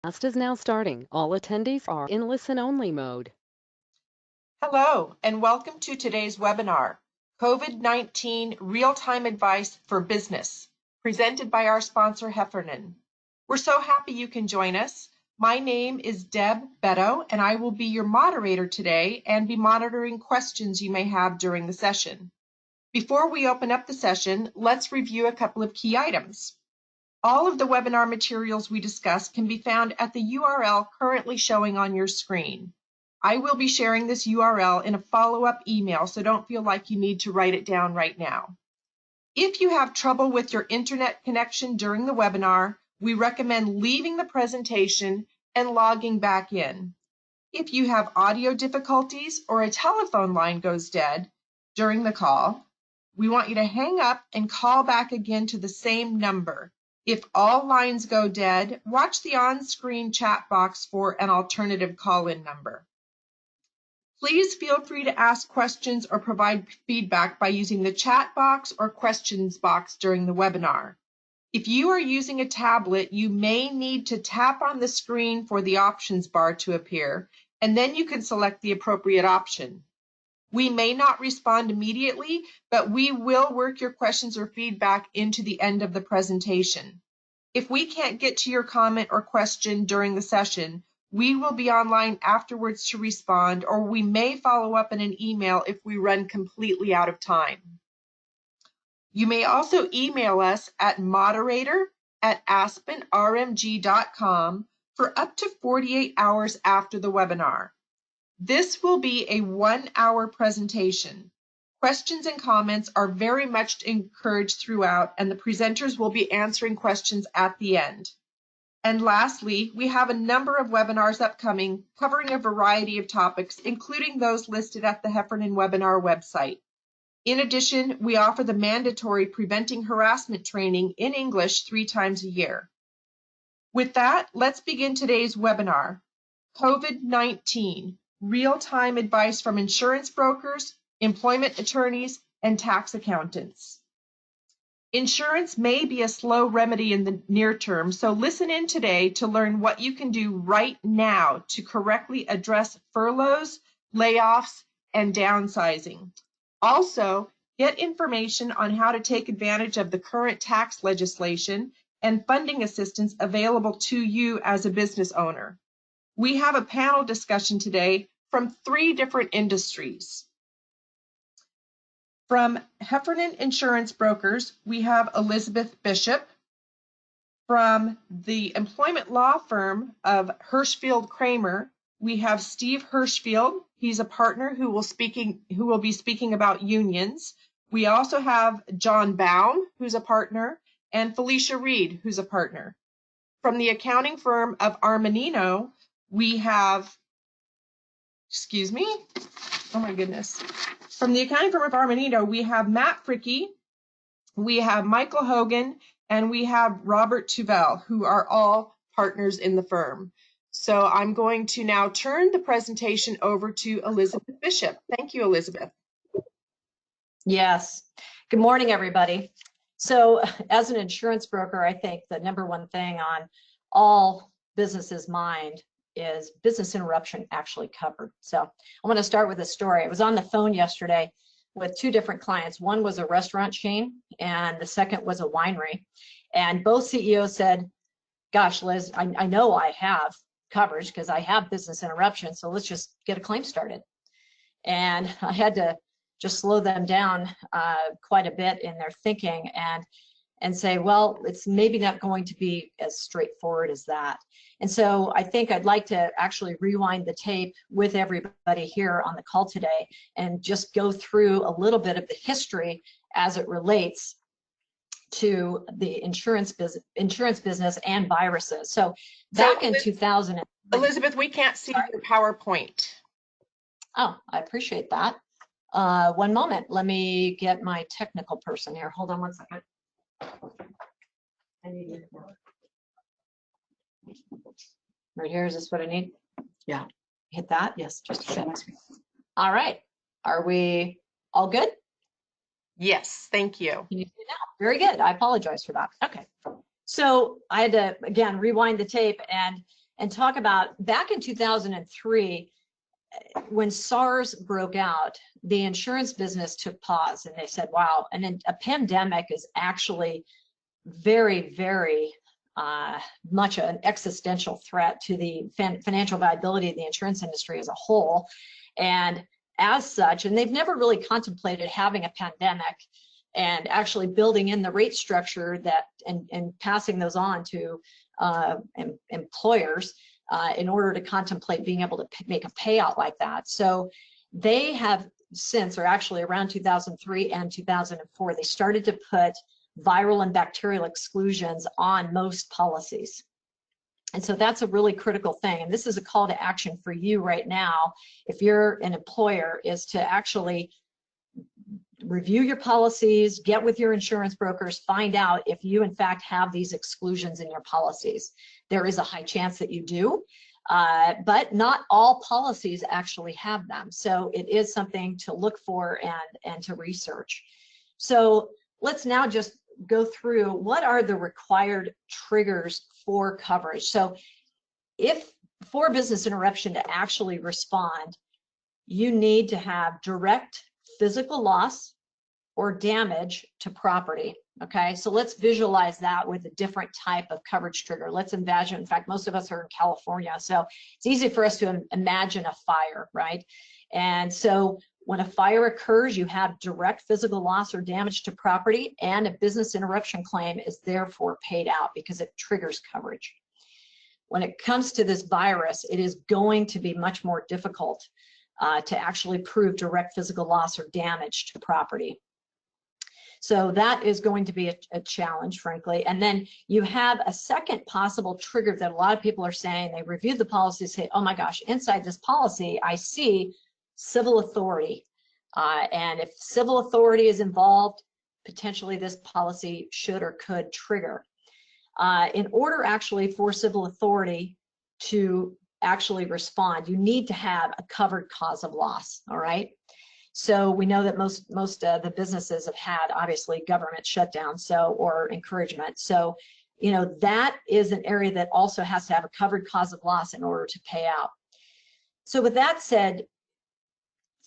Class is now starting. All attendees are in listen-only mode. Hello, and welcome to today's webinar, COVID-19 Real-Time Advice for Business, presented by our sponsor, Heffernan. We're so happy you can join us. My name is Deb Beto, and I will be your moderator today and be monitoring questions you may have during the session. Before we open up the session, let's review a couple of key items. All of the webinar materials we discuss can be found at the URL currently showing on your screen. I will be sharing this URL in a follow-up email, so don't feel like you need to write it down right now. If you have trouble with your internet connection during the webinar, we recommend leaving the presentation and logging back in. If you have audio difficulties or a telephone line goes dead during the call, we want you to hang up and call back again to the same number. If all lines go dead, watch the on-screen chat box for an alternative call-in number. Please feel free to ask questions or provide feedback by using the chat box or questions box during the webinar. If you are using a tablet, you may need to tap on the screen for the options bar to appear, and then you can select the appropriate option. We may not respond immediately, but we will work your questions or feedback into the end of the presentation. If we can't get to your comment or question during the session, we will be online afterwards to respond, or we may follow up in an email if we run completely out of time. You may also email us at moderator@aspenrmg.com for up to 48 hours after the webinar. This will be a 1-hour presentation. Questions and comments are very much encouraged throughout, and the presenters will be answering questions at the end. And lastly, we have a number of webinars upcoming covering a variety of topics, including those listed at the Heffernan webinar website. In addition, we offer the mandatory preventing harassment training in English 3 times a year. With that, let's begin today's webinar, COVID-19, Real-Time Advice from Insurance Brokers, Employment Attorneys, and Tax Accountants. Insurance may be a slow remedy in the near term, so listen in today to learn what you can do right now to correctly address furloughs, layoffs, and downsizing. Also, get information on how to take advantage of the current tax legislation and funding assistance available to you as a business owner. We have a panel discussion today from 3 different industries. From Heffernan Insurance Brokers, we have Elizabeth Bishop. From the employment law firm of Hirschfield Kramer, we have Steve Hirschfield. He's a partner who will be speaking about unions. We also have John Baum, who's a partner, and Felicia Reed, who's a partner. From the accounting firm of Armanino, we have, From the accounting firm of Armanino, we have Matt Fricke, we have Michael Hogan, and we have Robert Tuvell, who are all partners in the firm. So I'm going to now turn the presentation over to Elizabeth Bishop. Thank you, Elizabeth. Yes. Good morning, everybody. So as an insurance broker, I think the number one thing on all businesses' mind is business interruption actually covered. So I want to start with a story. I was on the phone yesterday with 2 different clients. One was a restaurant chain and the second was a winery. And both CEOs said, gosh, Liz, I know I have coverage because I have business interruption, so let's just get a claim started. And I had to just slow them down quite a bit in their thinking and say, well, it's maybe not going to be as straightforward as that. And so I think I'd like to actually rewind the tape with everybody here on the call today and just go through a little bit of the history as it relates to the insurance business and viruses. So back in 2000. Elizabeth, we can't see your PowerPoint. Oh, I appreciate that. One moment, let me get my technical person here. Hold on one second. I need it right here. Is this what I need? Yeah. Hit that? Yes, just a second. All right. Are we all good? Yes, thank you. Can you see it now? Very good. I apologize for that. Okay. So I had to, again, rewind the tape and and talk about back in 2003, when SARS broke out, the insurance business took pause and they said, wow, and then a pandemic is actually very, very much an existential threat to the financial viability of the insurance industry as a whole. And as such, and they've never really contemplated having a pandemic and actually building in the rate structure that and passing those on to employers in order to contemplate being able to make a payout like that. So they have since, or actually around 2003 and 2004, they started to put viral and bacterial exclusions on most policies. And so that's a really critical thing. And this is a call to action for you right now, if you're an employer, is to actually review your policies, get with your insurance brokers, find out if you in fact have these exclusions in your policies. There is a high chance that you do, but not all policies actually have them. So it is something to look for and to research. So let's now just go through what are the required triggers for coverage. So if for business interruption to actually respond, you need to have direct physical loss or damage to property. Okay, so let's visualize that with a different type of coverage trigger. Let's imagine, in fact, most of us are in California, so it's easy for us to imagine a fire, right? And so when a fire occurs, you have direct physical loss or damage to property, and a business interruption claim is therefore paid out because it triggers coverage. When it comes to this virus, it is going to be much more difficult to actually prove direct physical loss or damage to property. So that is going to be a challenge, frankly. And then you have a second possible trigger that a lot of people are saying. They review the policy, say, oh my gosh, inside this policy, I see civil authority. And if civil authority is involved, potentially this policy should or could trigger. In order actually for civil authority to actually respond, you need to have a covered cause of loss, all right? So we know that most of the businesses have had obviously government shutdown, or encouragement. So, you know, that is an area that also has to have a covered cause of loss in order to pay out. So with that said,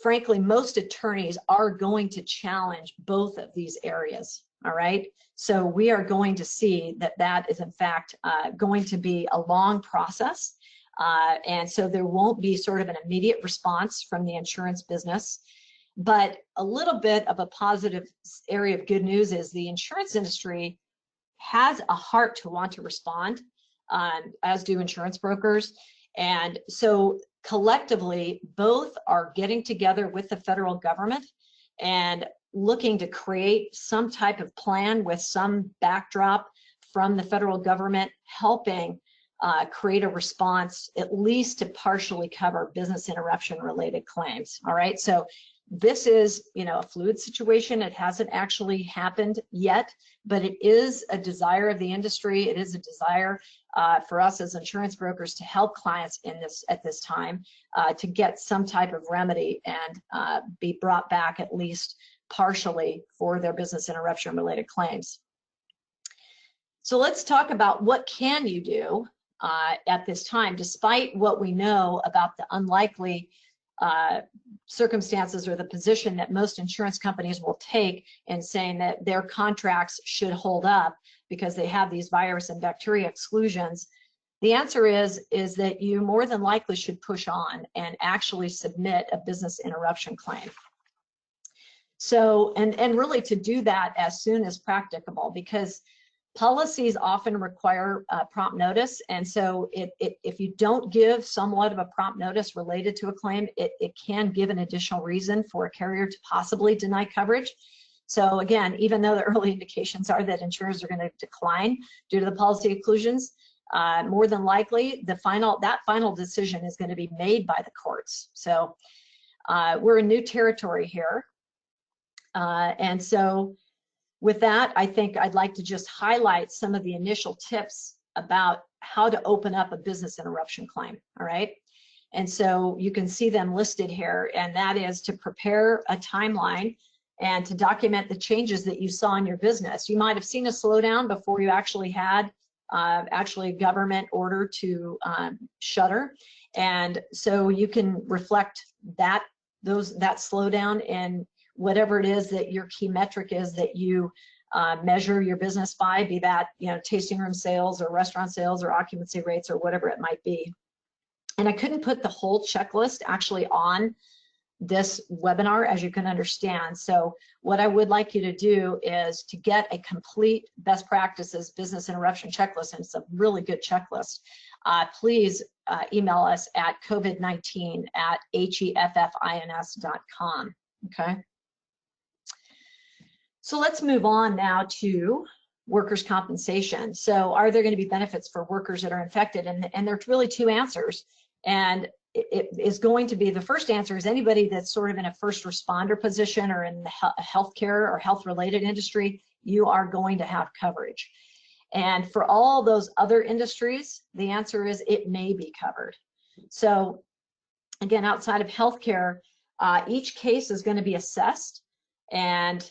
frankly, most attorneys are going to challenge both of these areas, all right? So we are going to see that that is in fact going to be a long process. And so there won't be sort of an immediate response from the insurance business. But a little bit of a positive area of good news is the insurance industry has a heart to want to respond, as do insurance brokers. And so collectively, both are getting together with the federal government and looking to create some type of plan with some backdrop from the federal government, helping create a response, at least to partially cover business interruption related claims. All right, so this is, you know, a fluid situation. It hasn't actually happened yet, but it is a desire of the industry. It is a desire for us as insurance brokers to help clients in this at this time to get some type of remedy and be brought back at least partially for their business interruption related claims. So let's talk about what can you do at this time, despite what we know about the unlikely circumstances or the position that most insurance companies will take in saying that their contracts should hold up because they have these virus and bacteria exclusions. The answer is that you more than likely should push on and actually submit a business interruption claim. So, and really to do that as soon as practicable, because policies often require prompt notice, and so if you don't give somewhat of a prompt notice related to a claim, it can give an additional reason for a carrier to possibly deny coverage. So again, even though the early indications are that insurers are going to decline due to the policy exclusions, more than likely that final decision is going to be made by the courts. So we're in new territory here, and so with that, I think I'd like to just highlight some of the initial tips about how to open up a business interruption claim, all right? And so you can see them listed here, and that is to prepare a timeline and to document the changes that you saw in your business. You might have seen a slowdown before you actually had actually a government order to shutter. And so you can reflect that slowdown in whatever it is that your key metric is that you measure your business by, be that, you know, tasting room sales or restaurant sales or occupancy rates or whatever it might be. And I couldn't put the whole checklist actually on this webinar, as you can understand. So what I would like you to do is to get a complete best practices business interruption checklist, and it's a really good checklist. Please email us at covid19@heffins.com. Okay. So let's move on now to workers' compensation. So are there going to be benefits for workers that are infected? And there's really two answers. And it is going to be, the first answer is anybody that's sort of in a first responder position or in the healthcare or health related industry, you are going to have coverage. And for all those other industries, the answer is it may be covered. So again, outside of healthcare, each case is going to be assessed. And,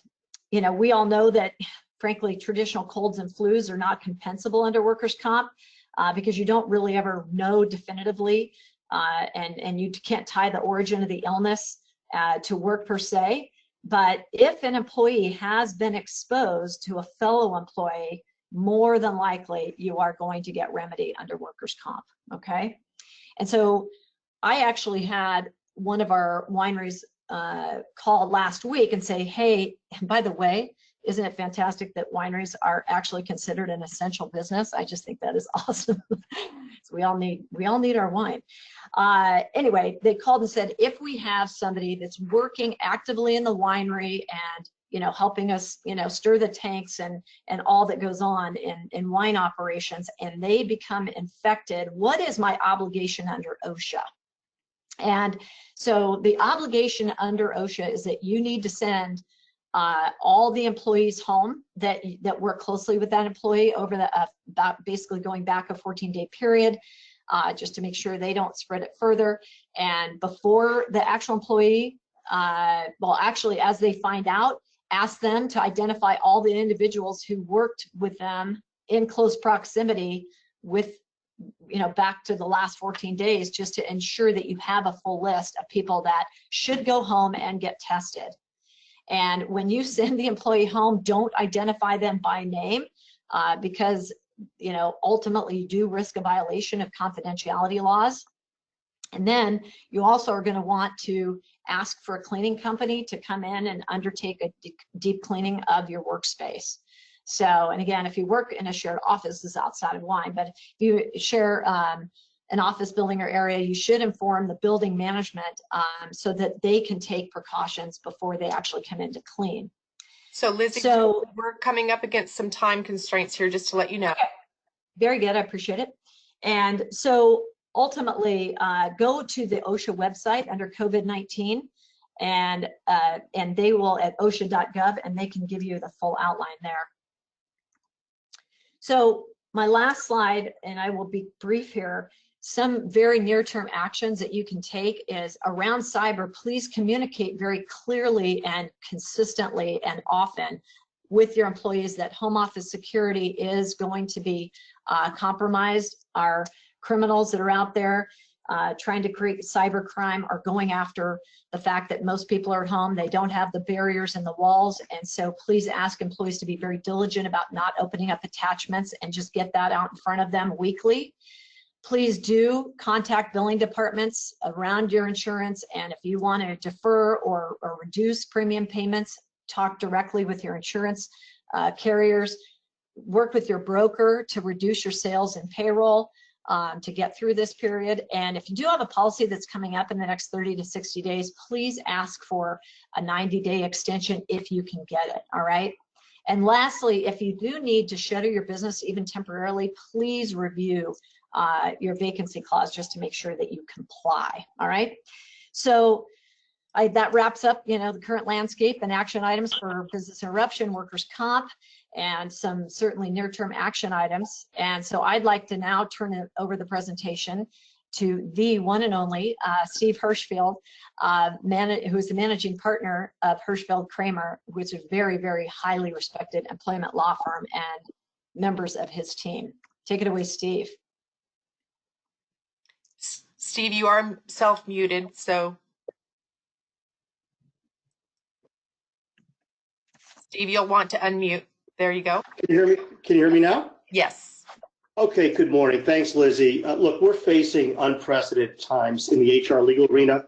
you know, we all know that, frankly, traditional colds and flus are not compensable under workers' comp because you don't really ever know definitively, and you can't tie the origin of the illness to work per se. But if an employee has been exposed to a fellow employee, more than likely you are going to get remedy under workers' comp. Okay. And so I actually had one of our wineries call last week and say, hey, and by the way, isn't it fantastic that wineries are actually considered an essential business? I just think that is awesome. So we all need our wine. Anyway, they called and said, if we have somebody that's working actively in the winery and, you know, helping us, you know, stir the tanks and all that goes on in wine operations, and they become infected, what is my obligation under OSHA? And so the obligation under OSHA is that you need to send all the employees home that work closely with that employee over the basically going back a 14-day period, just to make sure they don't spread it further. And before the actual employee, well, actually, as they find out, ask them to identify all the individuals who worked with them in close proximity with, you know, back to the last 14 days, just to ensure that you have a full list of people that should go home and get tested. And when you send the employee home, don't identify them by name because, you know, ultimately you do risk a violation of confidentiality laws. And then you also are going to want to ask for a cleaning company to come in and undertake a deep cleaning of your workspace. So, and again, if you work in a shared office, this is outside of wine, but if you share an office building or area, you should inform the building management so that they can take precautions before they actually come in to clean. So Lizzie, so we're coming up against some time constraints here, just to let you know. Okay. Very good, I appreciate it. And so ultimately, go to the OSHA website under COVID-19, and they will at osha.gov, and they can give you the full outline there. So my last slide, and I will be brief here, some very near-term actions that you can take is around cyber. Please communicate very clearly and consistently and often with your employees that home office security is going to be compromised. Our criminals that are out there trying to create cyber crime are going after the fact that most people are at home. They don't have the barriers and the walls, and so please ask employees to be very diligent about not opening up attachments and just get that out in front of them weekly. Please do contact billing departments around your insurance, and if you want to defer or reduce premium payments, talk directly with your insurance carriers. Work with your broker to reduce your sales and payroll to get through this period. And if you do have a policy that's coming up in the next 30 to 60 days, please ask for a 90-day extension if you can get it, all right? And lastly, if you do need to shutter your business even temporarily, please review your vacancy clause just to make sure that you comply, all right? So that wraps up, you know, the current landscape and action items for business interruption, workers' comp, and some certainly near-term action items. And so I'd like to now turn it over the presentation to the one and only Steve Hirschfield, who is the managing partner of Hirschfield Kramer, which is a very, very highly respected employment law firm, and members of his team. Take it away, Steve. Steve, you are self-muted, so Steve, you'll want to unmute. There you go. Can you hear me? Can you hear me now? Yes. Okay, good morning. Thanks, Lizzie. Look, we're facing unprecedented times in the HR legal arena.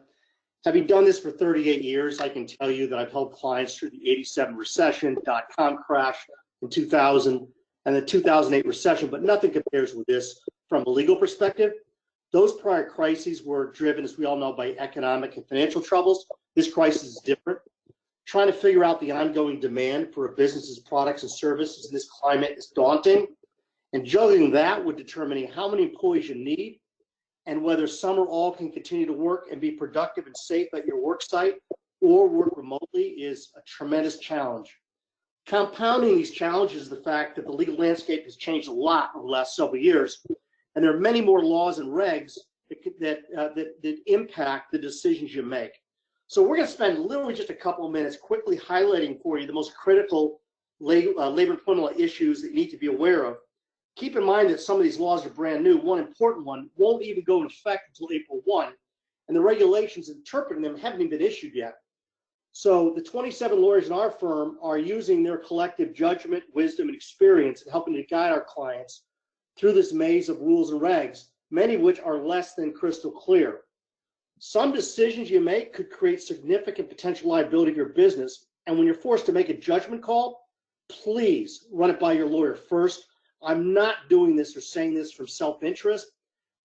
Having done this for 38 years, I can tell you that I've helped clients through the 87 recession, dot-com crash in 2000, and the 2008 recession, but nothing compares with this from a legal perspective. Those prior crises were driven, as we all know, by economic and financial troubles. This crisis is different. Trying to figure out the ongoing demand for a business's products and services in this climate is daunting. And juggling that with determining how many employees you need and whether some or all can continue to work and be productive and safe at your work site or work remotely is a tremendous challenge. Compounding these challenges is the fact that the legal landscape has changed a lot over the last several years, and there are many more laws and regs that impact the decisions you make. So we're going to spend literally just a couple of minutes quickly highlighting for you the most critical labor employment law issues that you need to be aware of. Keep in mind that some of these laws are brand new. One important one won't even go into effect until April 1, and the regulations interpreting them haven't even been issued yet. So the 27 lawyers in our firm are using their collective judgment, wisdom, and experience in helping to guide our clients through this maze of rules and regs, many of which are less than crystal clear. Some decisions you make could create significant potential liability to your business, and when you're forced to make a judgment call, please run it by your lawyer first. I'm not doing this or saying this from self-interest.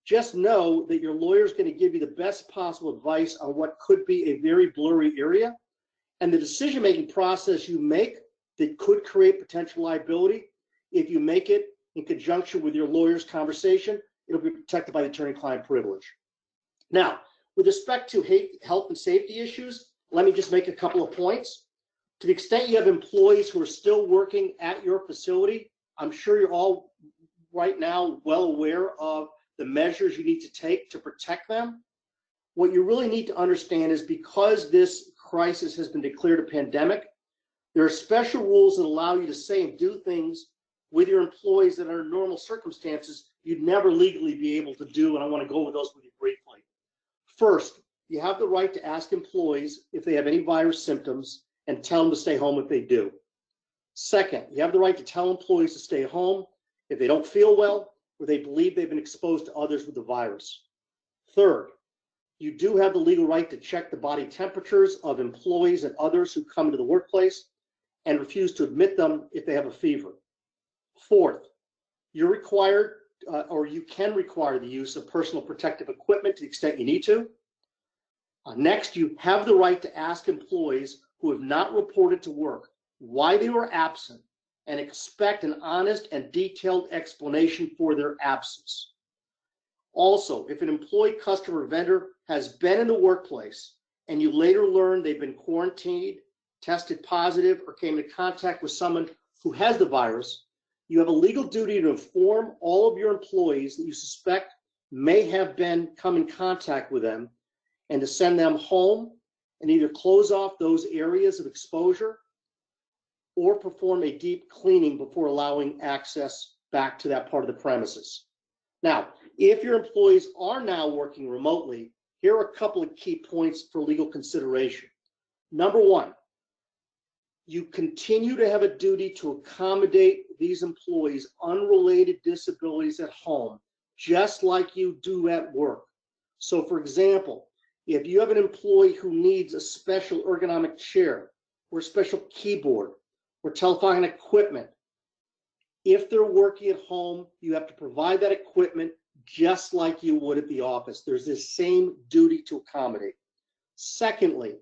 Just know that your lawyer is going to give you the best possible advice on what could be a very blurry area, and the decision-making process you make that could create potential liability, if you make it in conjunction with your lawyer's conversation, it'll be protected by the attorney-client privilege. Now, with respect to health and safety issues, let me just make a couple of points. To the extent you have employees who are still working at your facility, I'm sure you're all right now well aware of the measures you need to take to protect them. What you really need to understand is because this crisis has been declared a pandemic, there are special rules that allow you to say and do things with your employees that under normal circumstances you'd never legally be able to do, and I want to go over those with you briefly. First, you have the right to ask employees if they have any virus symptoms and tell them to stay home if they do. Second, you have the right to tell employees to stay home if they don't feel well or they believe they've been exposed to others with the virus. Third, you do have the legal right to check the body temperatures of employees and others who come into the workplace and refuse to admit them if they have a fever. Fourth, you're required or you can require the use of personal protective equipment to the extent you need to. Next, you have the right to ask employees who have not reported to work why they were absent and expect an honest and detailed explanation for their absence. Also, if an employee, customer, or vendor has been in the workplace and you later learn they've been quarantined, tested positive, or came into contact with someone who has the virus, you have a legal duty to inform all of your employees that you suspect may have come in contact with them and to send them home and either close off those areas of exposure or perform a deep cleaning before allowing access back to that part of the premises. Now, if your employees are now working remotely, here are a couple of key points for legal consideration. Number one, you continue to have a duty to accommodate these employees' unrelated disabilities at home, just like you do at work. So for example, if you have an employee who needs a special ergonomic chair or a special keyboard or telephone equipment, if they're working at home, you have to provide that equipment just like you would at the office. There's this same duty to accommodate. Secondly,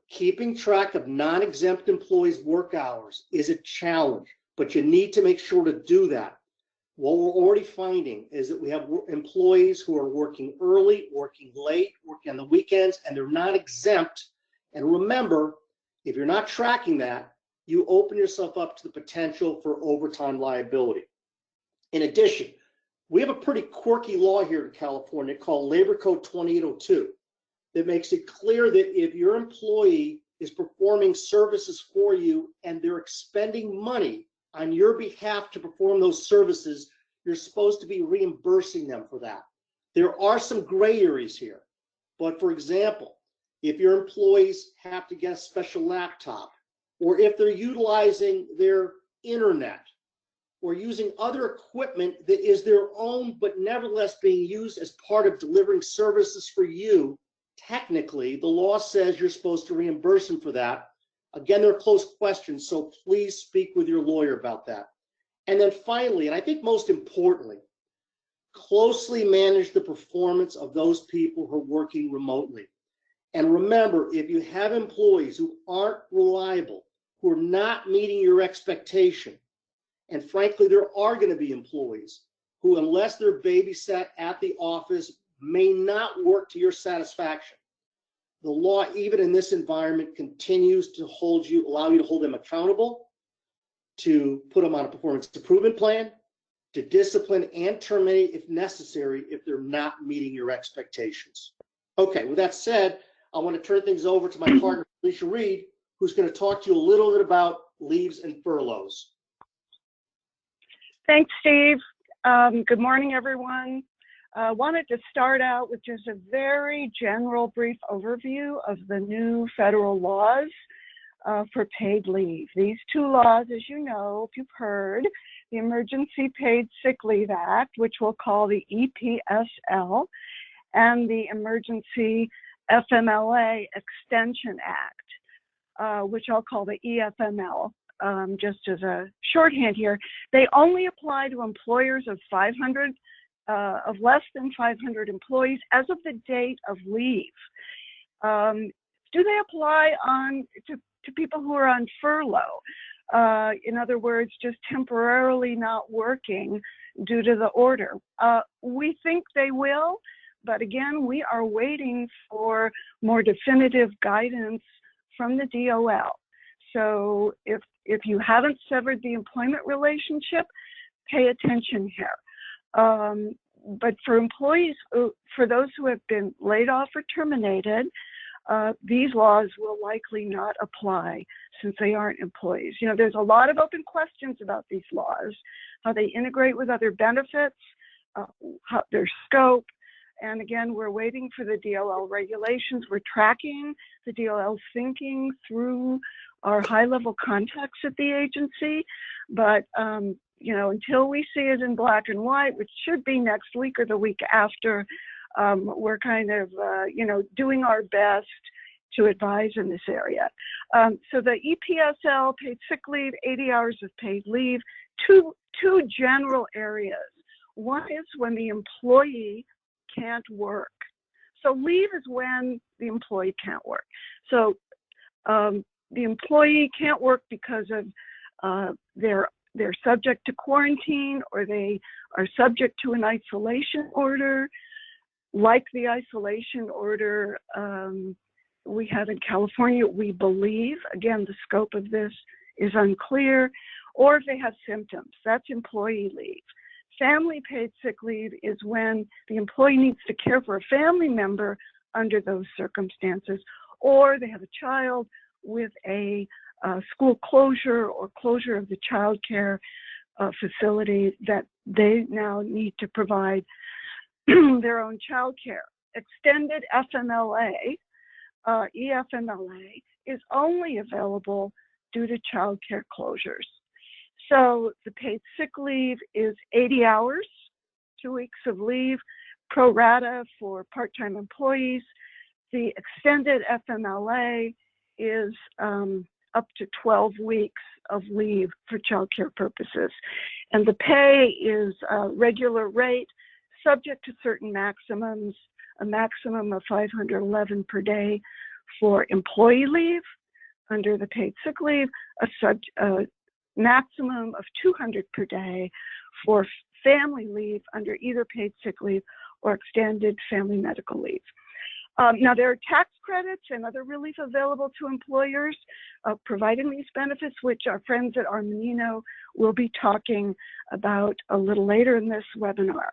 keeping track of non-exempt employees' work hours is a challenge, but you need to make sure to do that. What we're already finding is that we have employees who are working early, working late, working on the weekends, and they're not exempt. And remember, if you're not tracking that, you open yourself up to the potential for overtime liability. In addition, we have a pretty quirky law here in California called Labor Code 2802 that makes it clear that if your employee is performing services for you and they're expending money on your behalf to perform those services, you're supposed to be reimbursing them for that. There are some gray areas here, but for example, if your employees have to get a special laptop, or if they're utilizing their internet, or using other equipment that is their own, but nevertheless being used as part of delivering services for you, technically, the law says you're supposed to reimburse them for that. Again, they're close questions, so please speak with your lawyer about that. And then finally, and I think most importantly, closely manage the performance of those people who are working remotely. And remember, if you have employees who aren't reliable, who are not meeting your expectation, and frankly, there are going to be employees who, unless they're babysat at the office, may not work to your satisfaction. The law, even in this environment, continues to allow you to hold them accountable, to put them on a performance improvement plan, to discipline and terminate if necessary if they're not meeting your expectations. Okay, with that said, I want to turn things over to my partner, Alicia Reed, who's going to talk to you a little bit about leaves and furloughs. Thanks, Steve. Good morning, everyone. Wanted to start out with just a very general brief overview of the new federal laws for paid leave. These two laws, as you know, if you've heard, the Emergency Paid Sick Leave Act, which we'll call the EPSL, and the Emergency FMLA Extension Act, which I'll call the EFML. Just as a shorthand here, they only apply to employers of less than 500 employees as of the date of leave. Do they apply to people who are on furlough? In other words, just temporarily not working due to the order. We think they will, but again, we are waiting for more definitive guidance from the DOL. So if you haven't severed the employment relationship, pay attention here. But for employees, for those who have been laid off or terminated, these laws will likely not apply since they aren't employees. You know, there's a lot of open questions about these laws, how they integrate with other benefits, their scope. And again, we're waiting for the DOL regulations. We're tracking the DOL thinking through our high-level contacts at the agency. But, you know, until we see it in black and white, which should be next week or the week after, we're kind of, you know, doing our best to advise in this area. So the EPSL, paid sick leave, 80 hours of paid leave, two general areas. One is when the employee can't work. So leave is when the employee can't work. So the employee can't work because of they're subject to quarantine, or they are subject to an isolation order, like the isolation order we have in California, we believe. Again, the scope of this is unclear. Or if they have symptoms, that's employee leave. Family paid sick leave is when the employee needs to care for a family member under those circumstances, or they have a child with a school closure or closure of the child care facility that they now need to provide their own child care. Extended FMLA, EFMLA, is only available due to child care closures. So the paid sick leave is 80 hours, 2 weeks of leave, pro rata for part-time employees. The extended FMLA is up to 12 weeks of leave for child care purposes. And the pay is a regular rate, subject to certain maximums, a maximum of $511 per day for employee leave under the paid sick leave, a maximum of $200 per day for family leave under either paid sick leave or extended family medical leave. Now, there are tax credits and other relief available to employers providing these benefits, which our friends at Armanino will be talking about a little later in this webinar.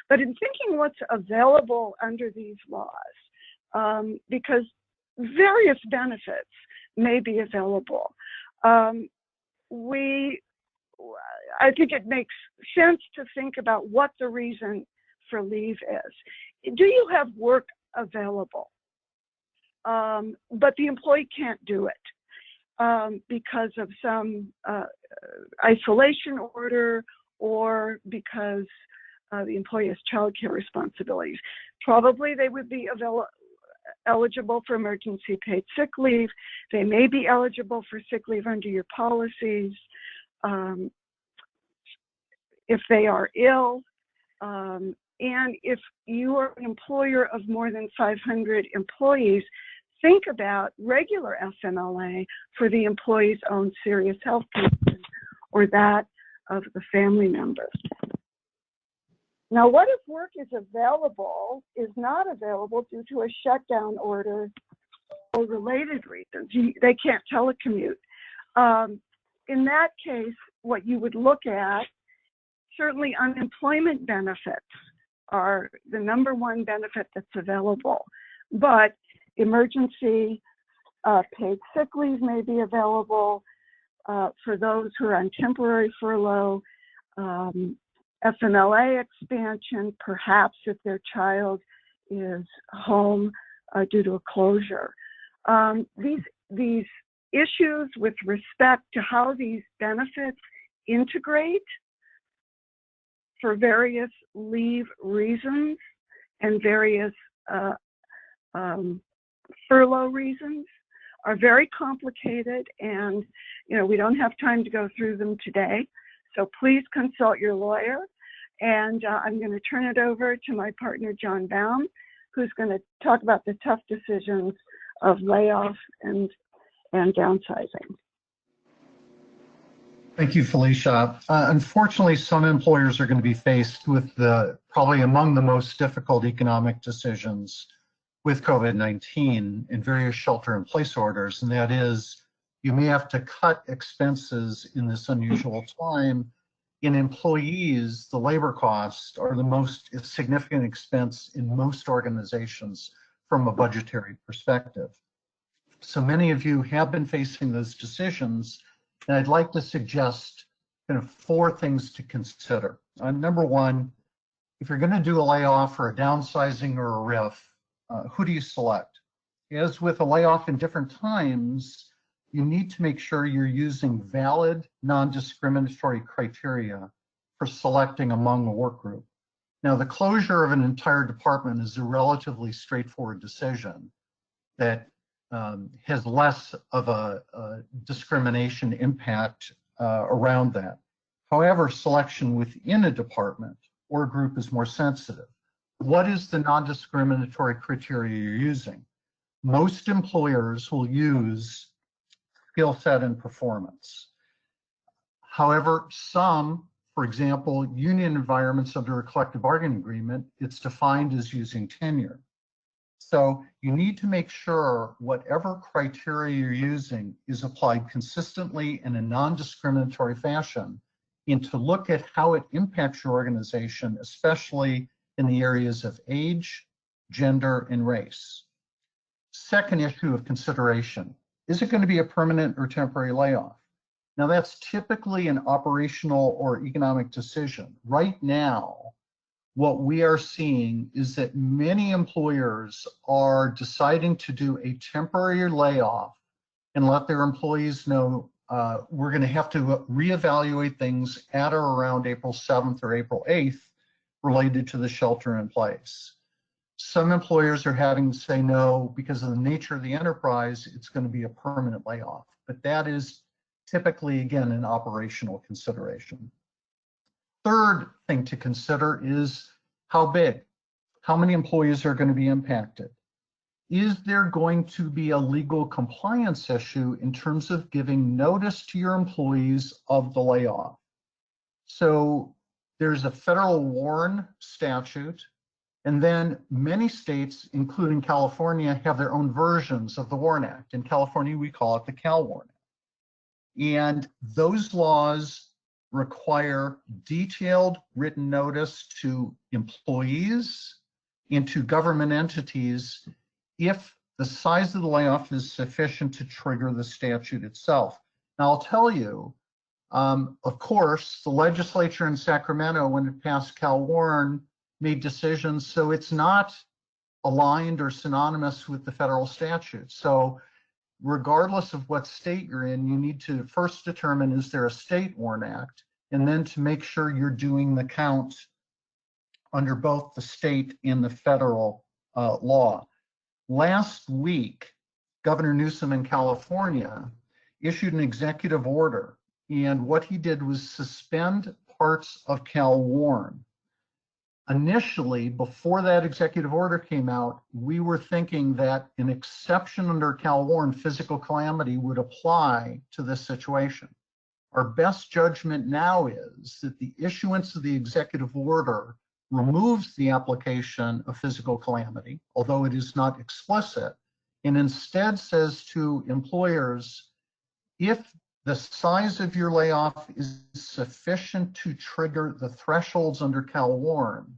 But in thinking what's available under these laws, because various benefits may be available, we I think it makes sense to think about what the reason for leave is. Do you have work available? But the employee can't do it because of some isolation order or because the employee has childcare responsibilities. Probably they would be eligible for emergency paid sick leave. They may be eligible for sick leave under your policies. If they are ill, and if you are an employer of more than 500 employees, think about regular FMLA for the employee's own serious health condition or that of the family member. Now, what if work is not available due to a shutdown order or related reasons? They can't telecommute. In that case, what you would look at, certainly unemployment benefits are the number one benefit that's available, but emergency paid sick leave may be available for those who are on temporary furlough, FMLA expansion, perhaps if their child is home due to a closure. These issues with respect to how these benefits integrate for various leave reasons and various furlough reasons are very complicated, and we don't have time to go through them today. So please consult your lawyer. And I'm going to turn it over to my partner, John Baum, who's going to talk about the tough decisions of layoff and downsizing. Thank you, Felicia. Unfortunately, some employers are going to be faced with probably among the most difficult economic decisions with COVID-19 and various shelter-in-place orders, and that is you may have to cut expenses in this unusual time. In employees, the labor costs are the most significant expense in most organizations from a budgetary perspective. So many of you have been facing those decisions, and I'd like to suggest kind of 4 things to consider. Number one, if you're going to do a layoff or a downsizing or a RIF, who do you select? As with a layoff in different times, you need to make sure you're using valid, non-discriminatory criteria for selecting among a work group. Now, the closure of an entire department is a relatively straightforward decision that has less of a discrimination impact around that. However, selection within a department or group is more sensitive. What is the non-discriminatory criteria you're using? Most employers will use skill set and performance. However, some, for example, union environments under a collective bargaining agreement, it's defined as using tenure. So you need to make sure whatever criteria you're using is applied consistently in a non-discriminatory fashion, and to look at how it impacts your organization, especially in the areas of age, gender, and race. Second issue of consideration, is it going to be a permanent or temporary layoff? Now that's typically an operational or economic decision. Right now, what we are seeing is that many employers are deciding to do a temporary layoff and let their employees know we're going to have to reevaluate things at or around April 7th or April 8th related to the shelter in place. Some employers are having to say no because of the nature of the enterprise, it's going to be a permanent layoff. But that is typically, again, an operational consideration. Third thing to consider is how big, how many employees are going to be impacted. Is there going to be a legal compliance issue in terms of giving notice to your employees of the layoff? So there's a federal WARN statute, and then many states, including California, have their own versions of the WARN Act. In California, we call it the CalWARN Act. And those laws require detailed written notice to employees and to government entities if the size of the layoff is sufficient to trigger the statute itself. Now, I'll tell you, Of course, the legislature in Sacramento, when it passed Cal Warn, made decisions, so it's not aligned or synonymous with the federal statute. So regardless of what state you're in, you need to first determine, is there a state WARN Act, and then to make sure you're doing the count under both the state and the federal law. Last week, Governor Newsom in California issued an executive order, and what he did was suspend parts of Cal Warn. Initially, before that executive order came out, we were thinking that an exception under Cal Warn, physical calamity, would apply to this situation. Our best judgment now is that the issuance of the executive order removes the application of physical calamity, although it is not explicit, and instead says to employers, if the size of your layoff is sufficient to trigger the thresholds under Cal Warn,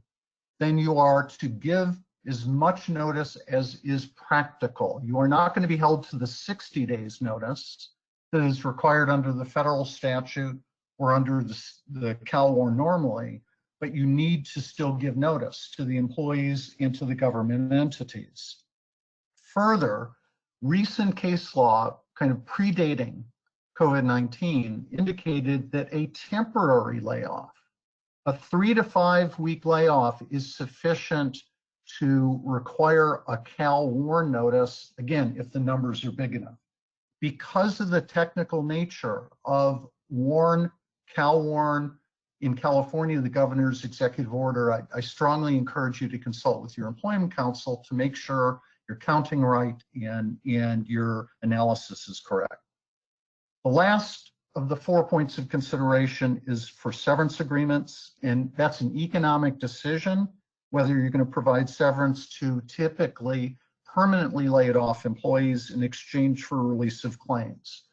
then you are to give as much notice as is practical. You are not going to be held to the 60 days notice that is required under the federal statute or under the Cal Warn normally, but you need to still give notice to the employees and to the government entities. Further, recent case law, kind of predating COVID-19, indicated that a temporary layoff, a 3 to 5 week layoff, is sufficient to require a Cal Warn notice, again, if the numbers are big enough. Because of the technical nature of Cal Warn in California, the governor's executive order, I strongly encourage you to consult with your employment counsel to make sure you're counting right and your analysis is correct. The last of the 4 points of consideration is for severance agreements, and that's an economic decision, whether you're going to provide severance to typically permanently laid off employees in exchange for release of claims.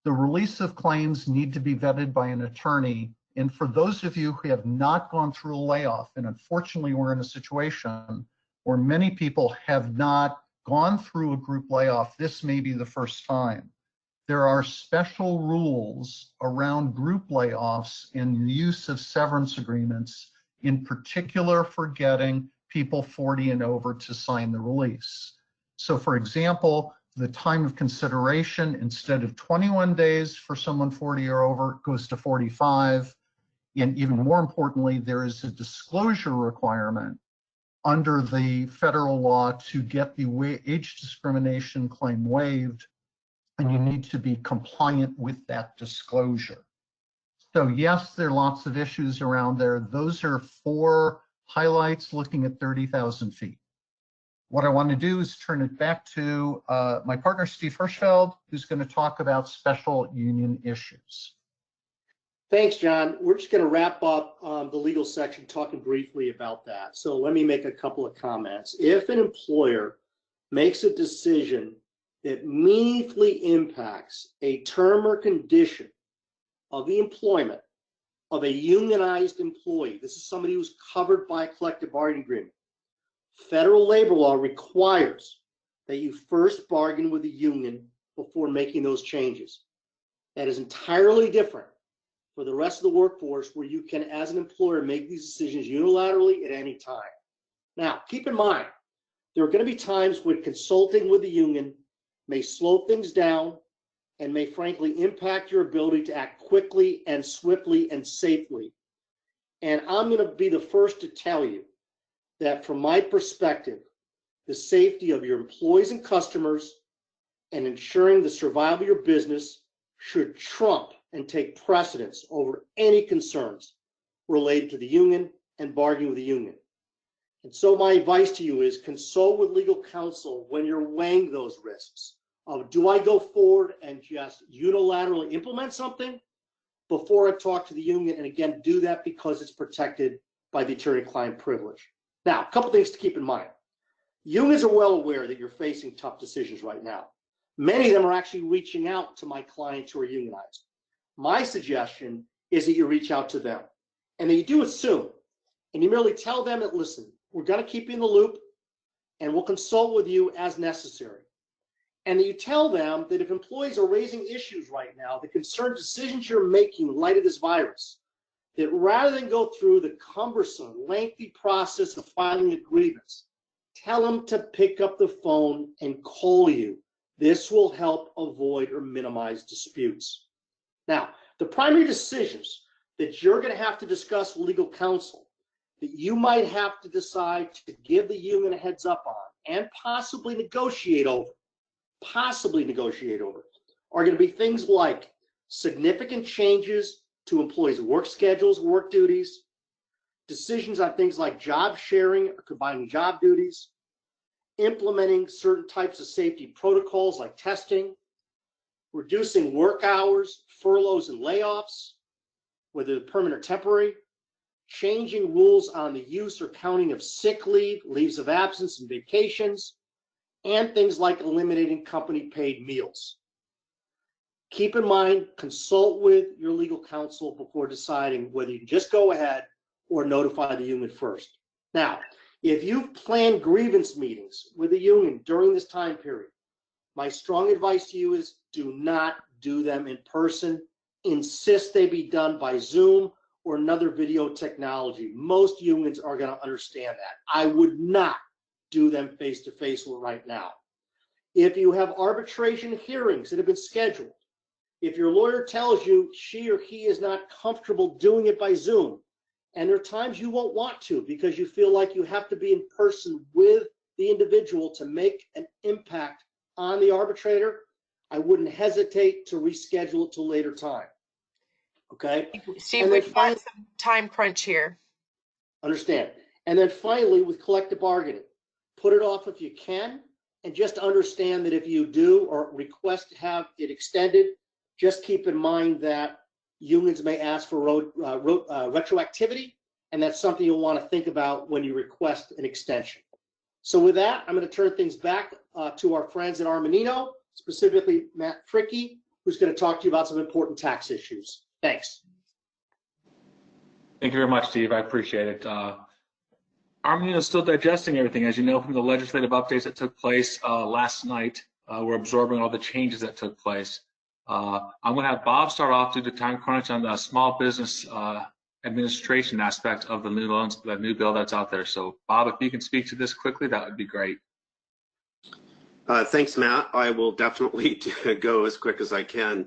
The release of claims need to be vetted by an attorney, and for those of you who have not gone through a layoff, and unfortunately we're in a situation where many people have not gone through a group layoff, this may be the first time. There are special rules around group layoffs and the use of severance agreements, in particular for getting people 40 and over to sign the release. So for example, the time of consideration, instead of 21 days for someone 40 or over, goes to 45. And even more importantly, there is a disclosure requirement under the federal law to get the age discrimination claim waived, and you need to be compliant with that disclosure. So yes, there are lots of issues around there. Those are 4 highlights looking at 30,000 feet. What I want to do is turn it back to my partner, Steve Hirschfeld, who's going to talk about special union issues. Thanks, John. We're just going to wrap up the legal section talking briefly about that. So let me make a couple of comments. If an employer makes a decision that meaningfully impacts a term or condition of the employment of a unionized employee, this is somebody who's covered by a collective bargaining agreement, federal labor law requires that you first bargain with the union before making those changes. That is entirely different for the rest of the workforce, where you can, as an employer, make these decisions unilaterally at any time. Now, keep in mind, there are going to be times when consulting with the union may slow things down and may frankly impact your ability to act quickly and swiftly and safely. And I'm going to be the first to tell you that from my perspective, the safety of your employees and customers and ensuring the survival of your business should trump and take precedence over any concerns related to the union and bargaining with the union. And so my advice to you is consult with legal counsel when you're weighing those risks of, do I go forward and just unilaterally implement something before I talk to the union? And again, do that because it's protected by the attorney-client privilege. Now, a couple things to keep in mind. Unions are well aware that you're facing tough decisions right now. Many of them are actually reaching out to my clients who are unionized. My suggestion is that you reach out to them and that you do it soon. And you merely tell them that, listen, we're going to keep you in the loop and we'll consult with you as necessary. and that you tell them that if employees are raising issues right now that concern decisions you're making in light of this virus, that rather than go through the cumbersome, lengthy process of filing a grievance, tell them to pick up the phone and call you. This will help avoid or minimize disputes. Now, the primary decisions that you're going to have to discuss with legal counsel, that you might have to decide to give the union a heads up on and possibly negotiate over, are going to be things like significant changes to employees' work schedules, work duties, decisions on things like job sharing or combining job duties, implementing certain types of safety protocols like testing, reducing work hours, furloughs and layoffs, whether they're permanent or temporary, changing rules on the use or counting of sick leave, leaves of absence, and vacations, and things like eliminating company paid meals. Keep in mind, consult with your legal counsel before deciding whether you can just go ahead or notify the union first. Now, if you've planned grievance meetings with the union during this time period, my strong advice to you is do not do them in person. Insist they be done by Zoom or another video technology. Most unions are going to understand that. I would not do them face-to-face right now. If you have arbitration hearings that have been scheduled, if your lawyer tells you she or he is not comfortable doing it by Zoom, and there are times you won't want to because you feel like you have to be in person with the individual to make an impact on the arbitrator, I wouldn't hesitate to reschedule it to a later time. Okay? Steve, and we've got some time crunch here. Understand. And then finally, with collective bargaining, put it off if you can, and just understand that if you do or request to have it extended, just keep in mind that unions may ask for retroactivity, and that's something you'll want to think about when you request an extension. So with that, I'm going to turn things back to our friends at Armanino, specifically Matt Fricky, who's going to talk to you about some important tax issues. Thanks. Thank you very much, Steve. I appreciate it. Armanino is still digesting everything. As you know from the legislative updates that took place last night, we're absorbing all the changes that took place. I'm going to have Bob start off due to time crunch on the small business administration aspect of the new loans, the new bill that's out there. So, Bob, if you can speak to this quickly, that would be great. Thanks, Matt. I will definitely go as quick as I can.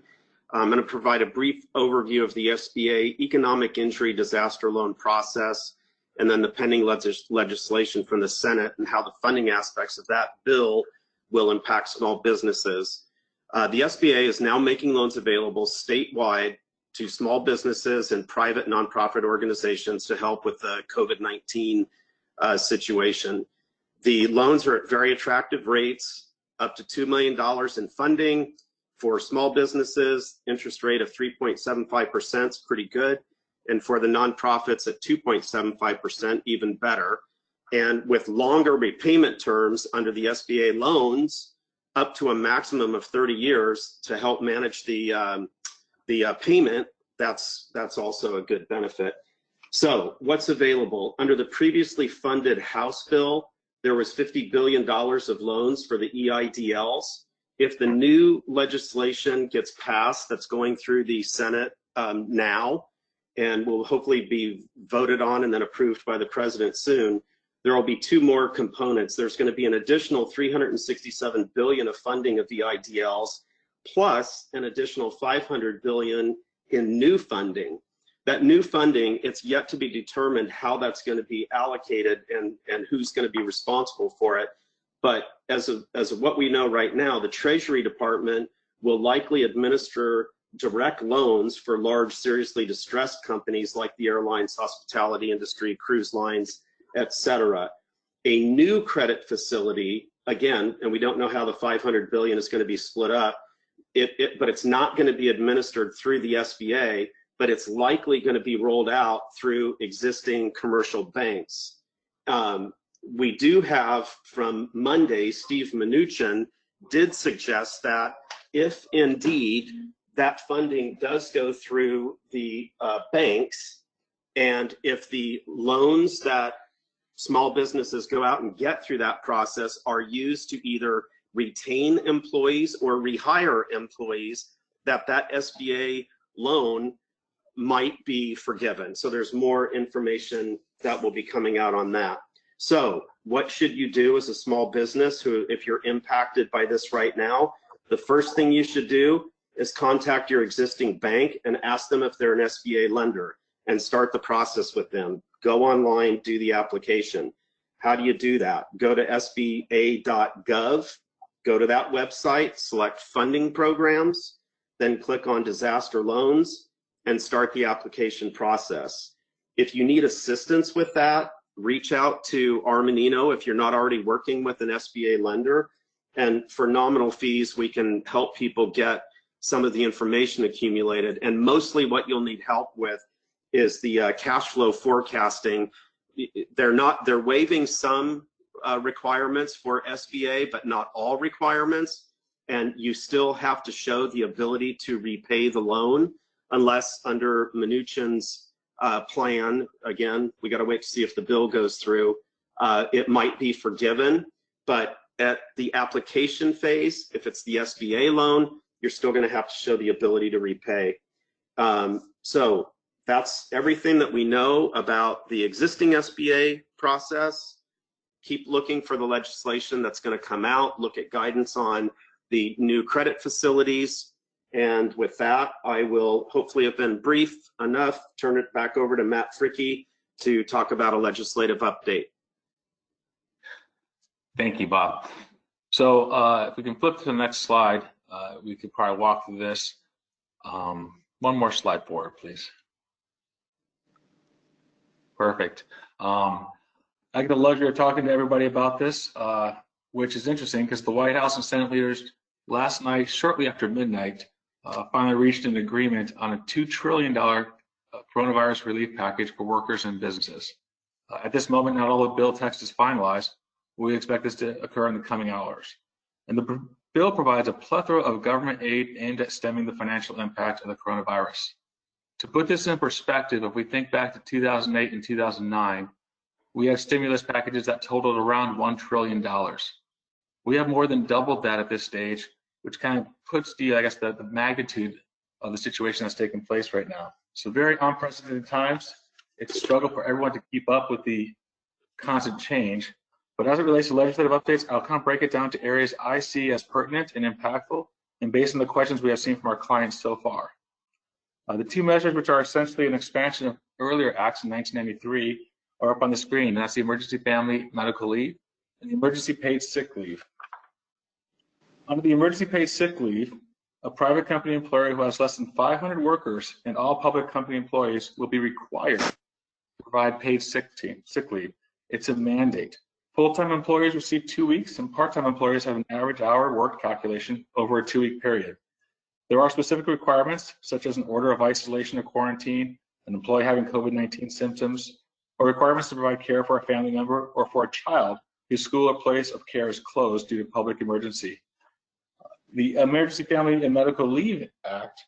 I'm going to provide a brief overview of the SBA economic injury disaster loan process, and then the pending legislation from the Senate and how the funding aspects of that bill will impact small businesses. The SBA is now making loans available statewide to small businesses and private nonprofit organizations to help with the COVID-19 situation. The loans are at very attractive rates, up to $2 million in funding. For small businesses, interest rate of 3.75% is pretty good. And for the nonprofits at 2.75%, even better. And with longer repayment terms under the SBA loans, up to a maximum of 30 years to help manage the payment, that's also a good benefit. So what's available? Under the previously funded House bill, there was $50 billion of loans for the EIDLs. If the new legislation gets passed, that's going through the Senate now, and will hopefully be voted on and then approved by the president soon, there will be two more components. There's going to be an additional $367 billion of funding of the EIDLs, plus an additional $500 billion in new funding. That new funding, it's yet to be determined how that's going to be allocated and who's going to be responsible for it. But as of what we know right now, the Treasury Department will likely administer direct loans for large, seriously distressed companies like the airlines, hospitality industry, cruise lines, etc. A new credit facility, again, and we don't know how the $500 billion is going to be split up, but it's not going to be administered through the SBA, but it's likely going to be rolled out through existing commercial banks. We do have from Monday, Steve Mnuchin did suggest that if indeed that funding does go through the banks, and if the loans that small businesses go out and get through that process are used to either retain employees or rehire employees, that SBA loan might be forgiven. So there's more information that will be coming out on that. So what should you do as a small business who, if you're impacted by this right now? The first thing you should do is contact your existing bank and ask them if they're an SBA lender and start the process with them. Go online, do the application. How do you do that? Go to sba.gov, go to that website, select funding programs, then click on disaster loans and start the application process. If you need assistance with that, reach out to Armanino if you're not already working with an SBA lender. And for nominal fees, we can help people get some of the information accumulated. And mostly what you'll need help with is the cash flow forecasting. They're waiving some requirements for SBA, but not all requirements. And you still have to show the ability to repay the loan, unless under Mnuchin's plan, again, we got to wait to see if the bill goes through, it might be forgiven. But at the application phase, if it's the SBA loan, you're still going to have to show the ability to repay. So that's everything that we know about the existing SBA process. Keep looking for the legislation that's going to come out. Look at guidance on the new credit facilities. And with that, I will hopefully have been brief enough. Turn it back over to Matt Fricke to talk about a legislative update. Thank you, Bob. So if we can flip to the next slide, we could probably walk through this. One more slide forward, please. Perfect. I get the luxury of talking to everybody about this, which is interesting because the White House and Senate leaders last night, shortly after midnight, finally reached an agreement on a $2 trillion coronavirus relief package for workers and businesses. At this moment, not all the bill text is finalized. We expect this to occur in the coming hours. And the bill provides a plethora of government aid aimed at stemming the financial impact of the coronavirus. To put this in perspective, if we think back to 2008 and 2009, we had stimulus packages that totaled around $1 trillion. We have more than doubled that at this stage, which kind of puts the magnitude of the situation that's taking place right now. So very unprecedented times. It's a struggle for everyone to keep up with the constant change. But as it relates to legislative updates, I'll kind of break it down to areas I see as pertinent and impactful, and based on the questions we have seen from our clients so far. The two measures, which are essentially an expansion of earlier acts in 1993, are up on the screen. And that's the Emergency Family Medical Leave and the Emergency Paid Sick Leave. Under the Emergency Paid Sick Leave, a private company employer who has less than 500 workers and all public company employees will be required to provide paid sick leave. It's a mandate. Full-time employers receive 2 weeks, and part-time employers have an average hour worked calculation over a 2-week period. There are specific requirements, such as an order of isolation or quarantine, an employee having COVID-19 symptoms, or requirements to provide care for a family member or for a child whose school or place of care is closed due to public emergency. The Emergency Family and Medical Leave Act